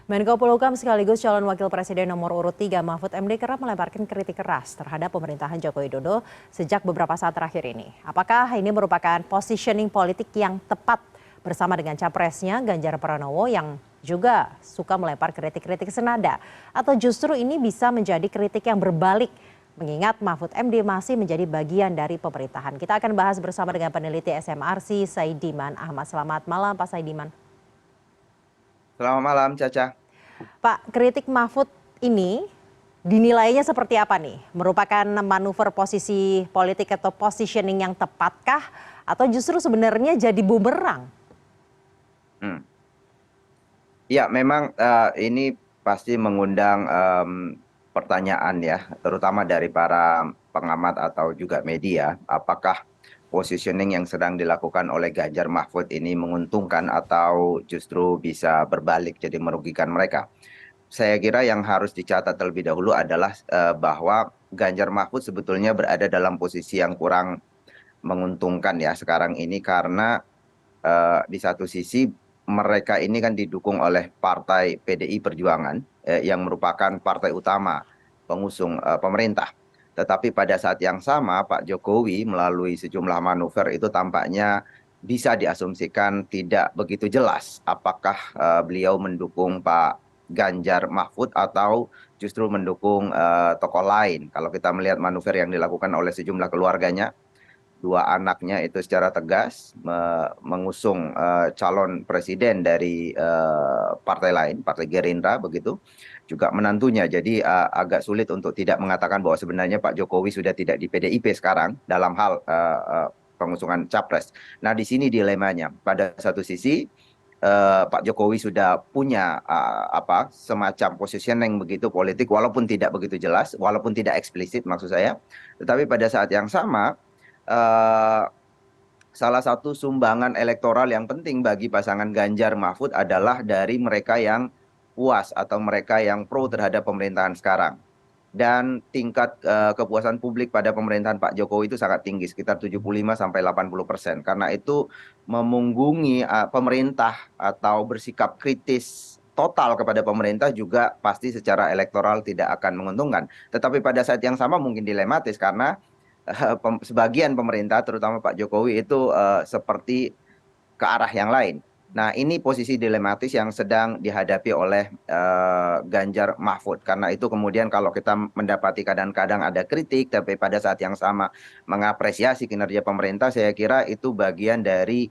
Menko Polhukam sekaligus calon wakil presiden nomor urut 3 Mahfud MD kerap melemparkan kritik keras terhadap pemerintahan Joko Widodo sejak beberapa saat terakhir ini. Apakah ini merupakan positioning politik yang tepat bersama dengan capresnya Ganjar Pranowo yang juga suka melempar kritik-kritik senada? Atau justru ini bisa menjadi kritik yang berbalik mengingat Mahfud MD masih menjadi bagian dari pemerintahan? Kita akan bahas bersama dengan peneliti SMRC Saidiman Ahmad. Selamat malam Pak Saidiman. Selamat malam, Caca. Pak, kritik Mahfud ini dinilainya seperti apa nih? Merupakan manuver posisi politik atau positioning yang tepatkah? Atau justru sebenarnya jadi bumerang? Ya, memang ini pasti mengundang pertanyaan ya, terutama dari para pengamat atau juga media. Apakah positioning yang sedang dilakukan oleh Ganjar Mahfud ini menguntungkan atau justru bisa berbalik jadi merugikan mereka? Saya kira yang harus dicatat terlebih dahulu adalah bahwa Ganjar Mahfud sebetulnya berada dalam posisi yang kurang menguntungkan ya sekarang ini karena di satu sisi mereka ini kan didukung oleh partai PDI Perjuangan yang merupakan partai utama pengusung pemerintah. Tetapi pada saat yang sama Pak Jokowi melalui sejumlah manuver itu tampaknya bisa diasumsikan tidak begitu jelas apakah beliau mendukung Pak Ganjar Mahfud atau justru mendukung tokoh lain. Kalau kita melihat manuver yang dilakukan oleh sejumlah keluarganya, dua anaknya itu secara tegas mengusung calon presiden dari partai lain, Partai Gerindra begitu, juga menantunya. Jadi agak sulit untuk tidak mengatakan bahwa sebenarnya Pak Jokowi sudah tidak di PDIP sekarang dalam hal pengusungan capres. Nah, di sini dilemanya. Pada satu sisi Pak Jokowi sudah punya semacam positioning begitu politik walaupun tidak begitu jelas, walaupun tidak eksplisit maksud saya. Tetapi pada saat yang sama eh, salah satu sumbangan elektoral yang penting bagi pasangan Ganjar Mahfud adalah dari mereka yang puas atau mereka yang pro terhadap pemerintahan sekarang. Dan tingkat kepuasan publik pada pemerintahan Pak Jokowi itu sangat tinggi, sekitar 75-80%. Karena itu memunggungi pemerintah atau bersikap kritis total kepada pemerintah juga pasti secara elektoral tidak akan menguntungkan. Tetapi pada saat yang sama mungkin dilematis karena sebagian pemerintah terutama Pak Jokowi itu seperti ke arah yang lain. Nah, ini posisi dilematis yang sedang dihadapi oleh Ganjar Mahfud. Karena itu kemudian kalau kita mendapati kadang-kadang ada kritik, tapi pada saat yang sama mengapresiasi kinerja pemerintah, saya kira itu bagian dari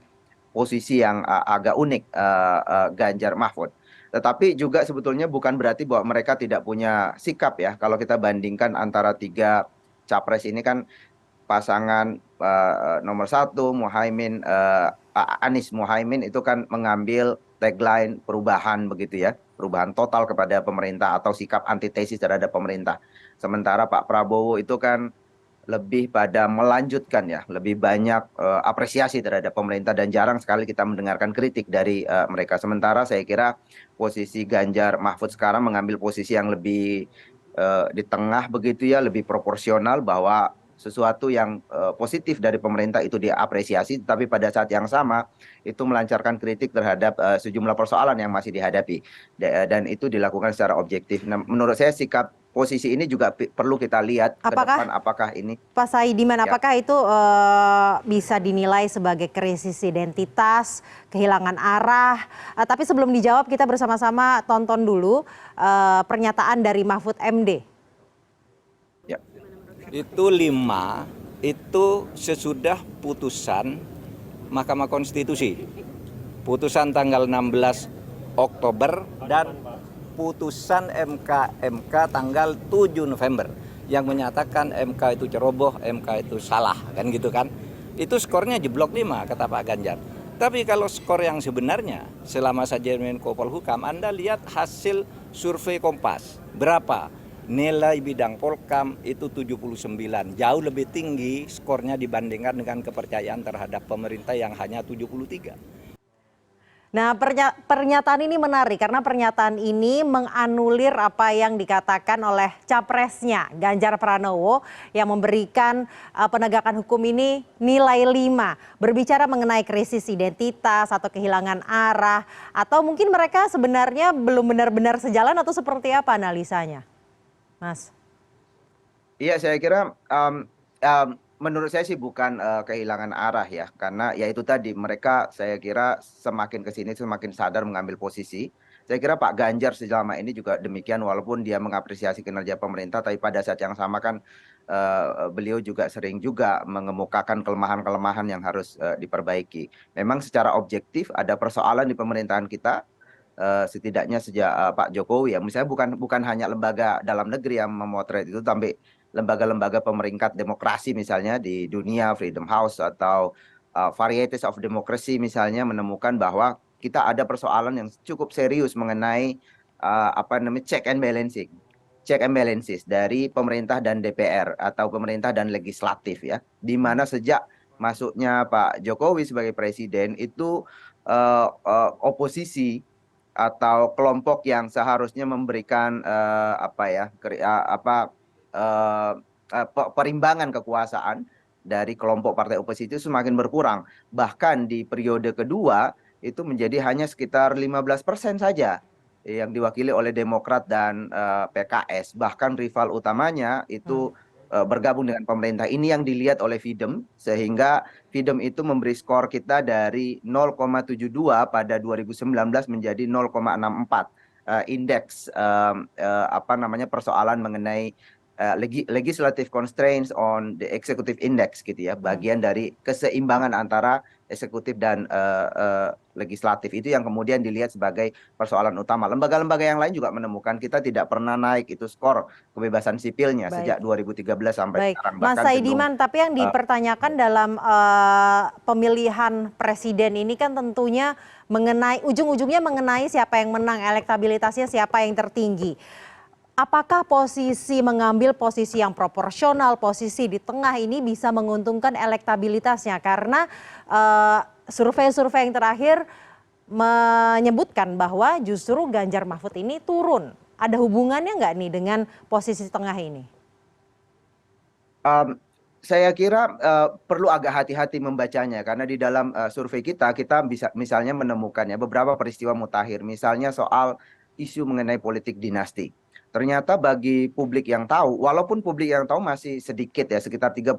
posisi yang agak unik Ganjar Mahfud. Tetapi juga sebetulnya bukan berarti bahwa mereka tidak punya sikap ya. Kalau kita bandingkan antara tiga capres ini kan pasangan nomor satu Muhaimin Anies Muhaimin itu kan mengambil tagline perubahan begitu ya, perubahan total kepada pemerintah atau sikap antitesis terhadap pemerintah. Sementara Pak Prabowo itu kan lebih pada melanjutkan ya, lebih banyak apresiasi terhadap pemerintah dan jarang sekali kita mendengarkan kritik dari mereka. Sementara saya kira posisi Ganjar Mahfud sekarang mengambil posisi yang lebih di tengah begitu ya, lebih proporsional bahwa sesuatu yang positif dari pemerintah itu diapresiasi, tapi pada saat yang sama itu melancarkan kritik terhadap sejumlah persoalan yang masih dihadapi dan itu dilakukan secara objektif. Nah, menurut saya sikap posisi ini juga perlu kita lihat ke Apakah depan apakah ini Pak Saidiman, ya. apakah itu bisa dinilai sebagai krisis identitas, kehilangan arah? Tapi sebelum dijawab kita bersama-sama tonton dulu pernyataan dari Mahfud MD. Ya. Itu 5, itu sesudah putusan Mahkamah Konstitusi. Putusan tanggal 16 Oktober dan putusan MK tanggal 7 November yang menyatakan MK itu ceroboh, MK itu salah, kan gitu kan. Itu skornya jeblok 5 kata Pak Ganjar. Tapi kalau skor yang sebenarnya selama saya Menko Polhukam, Anda lihat hasil survei Kompas. Berapa? Nilai bidang Polkam itu 79, jauh lebih tinggi skornya dibandingkan dengan kepercayaan terhadap pemerintah yang hanya 73. Nah, pernyataan ini menarik karena pernyataan ini menganulir apa yang dikatakan oleh capresnya Ganjar Pranowo yang memberikan penegakan hukum ini nilai 5. Berbicara mengenai krisis identitas atau kehilangan arah atau mungkin mereka sebenarnya belum benar-benar sejalan atau seperti apa analisanya, Mas? Iya, saya kira menurut saya sih bukan kehilangan arah ya, karena ya itu tadi mereka saya kira semakin ke sini semakin sadar mengambil posisi. Saya kira Pak Ganjar selama ini juga demikian, walaupun dia mengapresiasi kinerja pemerintah, tapi pada saat yang sama kan beliau juga sering juga mengemukakan kelemahan-kelemahan yang harus diperbaiki. Memang secara objektif ada persoalan di pemerintahan kita, setidaknya sejak Pak Jokowi ya, misalnya bukan hanya lembaga dalam negeri yang memotret itu, tapi lembaga-lembaga pemeringkat demokrasi misalnya di dunia, Freedom House atau Varieties of Democracy misalnya, menemukan bahwa kita ada persoalan yang cukup serius mengenai apa namanya check and balances dari pemerintah dan DPR atau pemerintah dan legislatif ya, di mana sejak masuknya Pak Jokowi sebagai presiden itu oposisi atau kelompok yang seharusnya memberikan apa ya eh, perimbangan kekuasaan dari kelompok partai oposisi itu semakin berkurang. Bahkan di periode kedua itu menjadi hanya sekitar 15% saja yang diwakili oleh Demokrat dan PKS. Bahkan rival utamanya itu bergabung dengan pemerintah. Ini yang dilihat oleh Videm, sehingga Videm itu memberi skor kita dari 0,72 pada 2019 menjadi 0,64. Indeks apa namanya persoalan mengenai legislative constraints on the executive index gitu ya, bagian dari keseimbangan antara eksekutif dan legislatif, itu yang kemudian dilihat sebagai persoalan utama. Lembaga-lembaga yang lain juga menemukan kita tidak pernah naik itu skor kebebasan sipilnya sejak 2013 sampai Baik, sekarang, Mas bahkan cenderung Saidiman, tapi yang dipertanyakan dalam pemilihan presiden ini kan tentunya mengenai ujung-ujungnya mengenai siapa yang menang, elektabilitasnya siapa yang tertinggi. Apakah posisi mengambil posisi yang proporsional, posisi di tengah ini bisa menguntungkan elektabilitasnya? Karena survei-survei yang terakhir menyebutkan bahwa justru Ganjar Mahfud ini turun. Ada hubungannya nggak nih dengan posisi tengah ini? Saya kira perlu agak hati-hati membacanya, karena di dalam survei kita bisa misalnya menemukannya beberapa peristiwa mutakhir, misalnya soal isu mengenai politik dinasti. Ternyata bagi publik yang tahu, walaupun publik yang tahu masih sedikit ya, sekitar 38%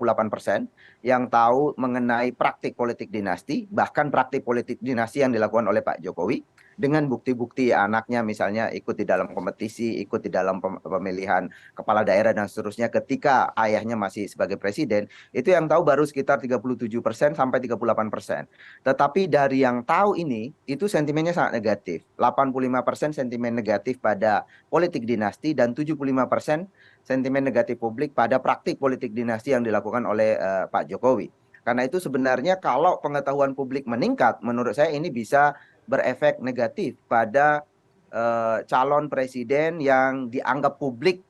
yang tahu mengenai praktik politik dinasti, bahkan praktik politik dinasti yang dilakukan oleh Pak Jokowi, dengan bukti-bukti anaknya misalnya ikut di dalam kompetisi, ikut di dalam pemilihan kepala daerah dan seterusnya ketika ayahnya masih sebagai presiden, itu yang tahu baru sekitar 37% sampai 38%. Tetapi dari yang tahu ini, itu sentimennya sangat negatif. 85% sentimen negatif pada politik dinasti dan 75% sentimen negatif publik pada praktik politik dinasti yang dilakukan oleh Pak Jokowi. Karena itu sebenarnya kalau pengetahuan publik meningkat, menurut saya ini bisa berefek negatif pada calon presiden yang dianggap publik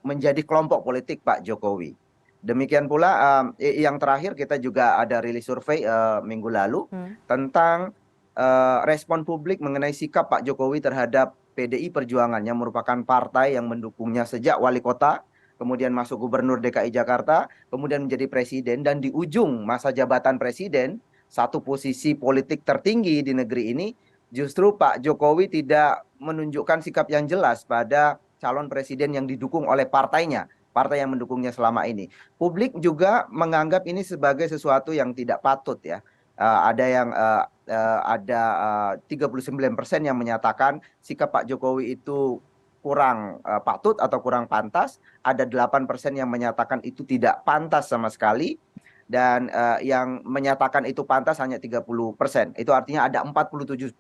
menjadi kelompok politik Pak Jokowi. Demikian pula yang terakhir kita juga ada rilis survei minggu lalu tentang respon publik mengenai sikap Pak Jokowi terhadap PDI Perjuangan yang merupakan partai yang mendukungnya sejak wali kota, kemudian masuk gubernur DKI Jakarta, kemudian menjadi presiden, dan di ujung masa jabatan presiden, satu posisi politik tertinggi di negeri ini, justru Pak Jokowi tidak menunjukkan sikap yang jelas pada calon presiden yang didukung oleh partainya, partai yang mendukungnya selama ini. Publik juga menganggap ini sebagai sesuatu yang tidak patut ya. Ada 39% yang menyatakan sikap Pak Jokowi itu kurang patut atau kurang pantas, ada 8% yang menyatakan itu tidak pantas sama sekali, dan yang menyatakan itu pantas hanya 30%. Itu artinya ada 47%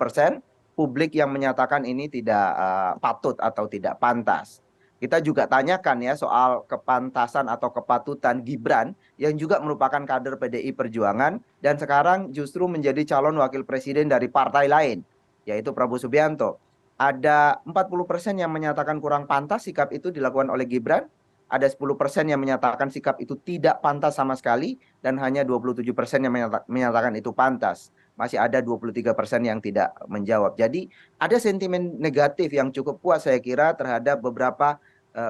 publik yang menyatakan ini tidak patut atau tidak pantas. Kita juga tanyakan ya soal kepantasan atau kepatutan Gibran yang juga merupakan kader PDI Perjuangan dan sekarang justru menjadi calon wakil presiden dari partai lain, yaitu Prabowo Subianto. Ada 40% yang menyatakan kurang pantas sikap itu dilakukan oleh Gibran, ada 10% yang menyatakan sikap itu tidak pantas sama sekali, dan hanya 27% yang menyatakan itu pantas. masih ada 23% yang tidak menjawab. Jadi ada sentimen negatif yang cukup kuat saya kira terhadap beberapa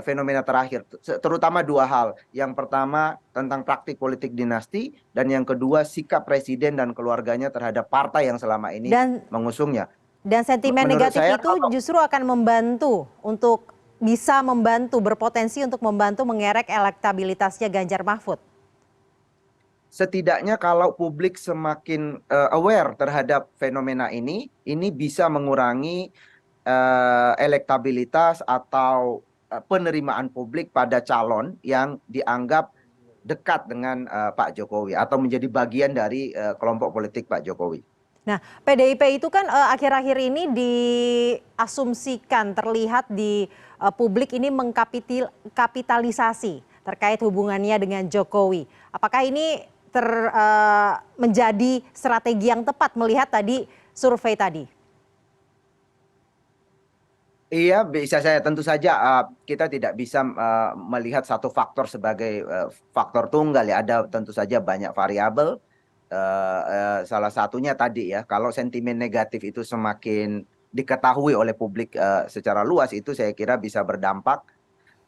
fenomena terakhir, terutama dua hal. Yang pertama tentang praktik politik dinasti, dan yang kedua sikap presiden dan keluarganya terhadap partai yang selama ini Dan mengusungnya. sentimen Menurut negatif saya itu kalau justru akan membantu untuk bisa membantu berpotensi untuk membantu mengerek elektabilitasnya Ganjar Mahfud. setidaknya kalau publik semakin aware terhadap fenomena ini bisa mengurangi elektabilitas atau penerimaan publik pada calon yang dianggap dekat dengan Pak Jokowi atau menjadi bagian dari kelompok politik Pak Jokowi. Nah, PDIP itu kan akhir-akhir ini diasumsikan terlihat di publik ini mengkapitalisasi terkait hubungannya dengan Jokowi. Apakah ini menjadi strategi yang tepat melihat tadi survei tadi? Iya, bisa saya tentu saja kita tidak bisa melihat satu faktor sebagai faktor tunggal ya. Ada tentu saja banyak variabel. Salah satunya tadi ya, kalau sentimen negatif itu semakin diketahui oleh publik secara luas, itu saya kira bisa berdampak.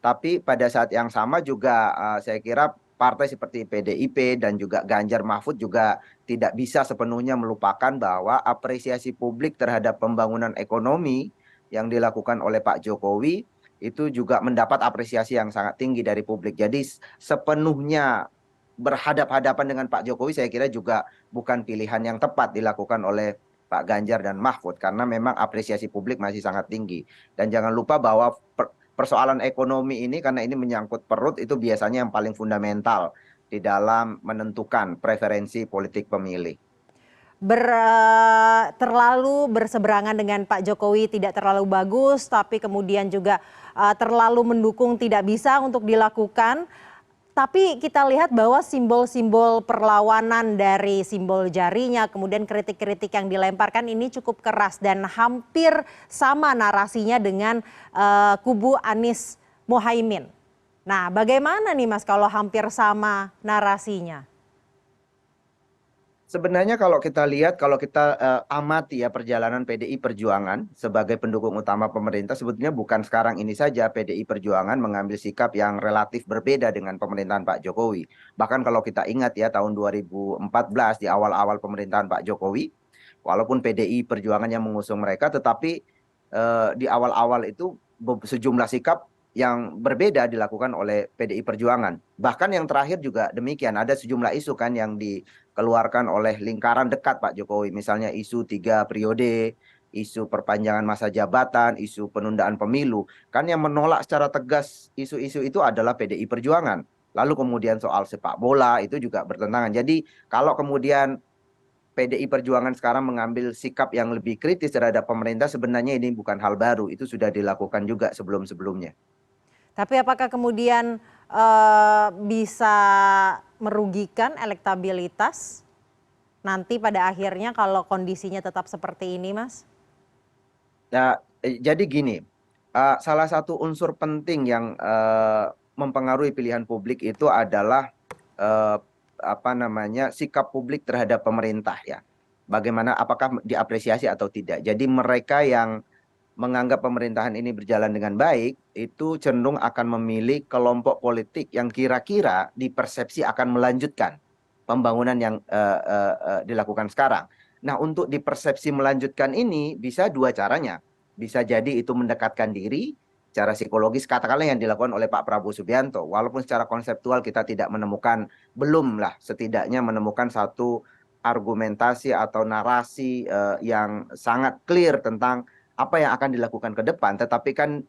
Tapi pada saat yang sama juga saya kira partai seperti PDIP dan juga Ganjar Mahfud juga tidak bisa sepenuhnya melupakan bahwa apresiasi publik terhadap pembangunan ekonomi yang dilakukan oleh Pak Jokowi itu juga mendapat apresiasi yang sangat tinggi dari publik. Jadi sepenuhnya berhadap-hadapan dengan Pak Jokowi saya kira juga bukan pilihan yang tepat dilakukan oleh Pak Ganjar dan Mahfud, karena memang apresiasi publik masih sangat tinggi. Dan jangan lupa bahwa persoalan ekonomi ini, karena ini menyangkut perut, itu biasanya yang paling fundamental di dalam menentukan preferensi politik pemilih. Terlalu berseberangan dengan Pak Jokowi tidak terlalu bagus, tapi kemudian juga terlalu mendukung tidak bisa untuk dilakukan. Tapi kita lihat bahwa simbol-simbol perlawanan dari simbol jarinya, kemudian kritik-kritik yang dilemparkan ini cukup keras dan hampir sama narasinya dengan kubu Anies Mohaimin. Nah, bagaimana nih Mas kalau hampir sama narasinya? Sebenarnya kalau kita lihat, kalau kita amati ya perjalanan PDI Perjuangan sebagai pendukung utama pemerintah, sebetulnya bukan sekarang ini saja PDI Perjuangan mengambil sikap yang relatif berbeda dengan pemerintahan Pak Jokowi. Bahkan kalau kita ingat ya tahun 2014 di awal-awal pemerintahan Pak Jokowi, walaupun PDI Perjuangan yang mengusung mereka, tetapi di awal-awal itu sejumlah sikap yang berbeda dilakukan oleh PDI Perjuangan. Bahkan yang terakhir juga demikian, ada sejumlah isu kan yang dikeluarkan oleh lingkaran dekat Pak Jokowi, misalnya isu 3 periode, isu perpanjangan masa jabatan, isu penundaan pemilu. Kan yang menolak secara tegas isu-isu itu adalah PDI Perjuangan. Lalu kemudian soal sepak bola itu juga bertentangan. Jadi kalau kemudian PDI Perjuangan sekarang mengambil sikap yang lebih kritis terhadap pemerintah, sebenarnya ini bukan hal baru, itu sudah dilakukan juga sebelum-sebelumnya. Tapi apakah kemudian bisa merugikan elektabilitas nanti pada akhirnya kalau kondisinya tetap seperti ini, Mas? Nah, jadi gini, salah satu unsur penting yang mempengaruhi pilihan publik itu adalah sikap publik terhadap pemerintah ya. Bagaimana, apakah diapresiasi atau tidak. Jadi mereka yang menganggap pemerintahan ini berjalan dengan baik, itu cenderung akan memilih kelompok politik yang kira-kira dipersepsi akan melanjutkan pembangunan yang dilakukan sekarang. Nah, untuk dipersepsi melanjutkan ini bisa dua caranya. Bisa jadi itu mendekatkan diri secara psikologis, katakanlah yang dilakukan oleh Pak Prabowo Subianto. Walaupun secara konseptual kita tidak menemukan, belum lah setidaknya menemukan satu argumentasi atau narasi yang sangat clear tentang apa yang akan dilakukan ke depan, tetapi kan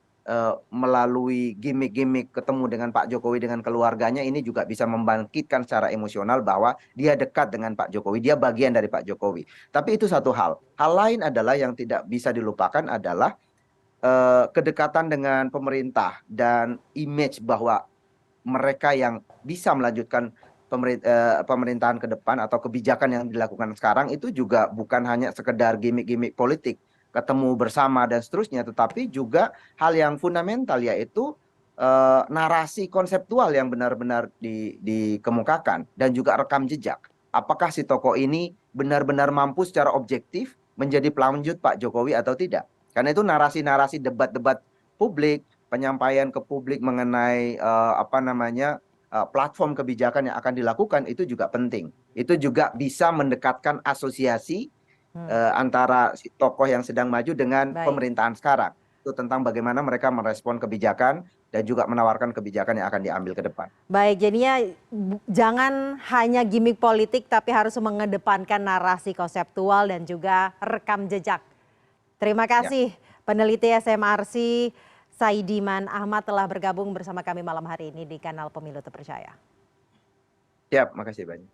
melalui gimmick-gimmick ketemu dengan Pak Jokowi dengan keluarganya ini juga bisa membangkitkan secara emosional bahwa dia dekat dengan Pak Jokowi, dia bagian dari Pak Jokowi. Tapi itu satu hal. Hal lain adalah yang tidak bisa dilupakan adalah kedekatan dengan pemerintah dan image bahwa mereka yang bisa melanjutkan pemerintahan ke depan atau kebijakan yang dilakukan sekarang itu juga bukan hanya sekedar gimmick-gimmick politik, ketemu bersama dan seterusnya, tetapi juga hal yang fundamental, yaitu narasi konseptual yang benar-benar dikemukakan dan juga rekam jejak. apakah si tokoh ini benar-benar mampu secara objektif menjadi pelanjut Pak Jokowi atau tidak. Karena itu narasi-narasi debat-debat publik, penyampaian ke publik mengenai platform kebijakan yang akan dilakukan itu juga penting. Itu juga bisa mendekatkan asosiasi antara si tokoh yang sedang maju dengan Baik. pemerintahan sekarang. Itu tentang bagaimana mereka merespon kebijakan dan juga menawarkan kebijakan yang akan diambil ke depan. Baik, jadinya jangan hanya gimmick politik tapi harus mengedepankan narasi konseptual dan juga rekam jejak. Terima kasih peneliti SMRC Saidiman Ahmad telah bergabung bersama kami malam hari ini di kanal Pemilu Terpercaya. Siap, makasih banyak.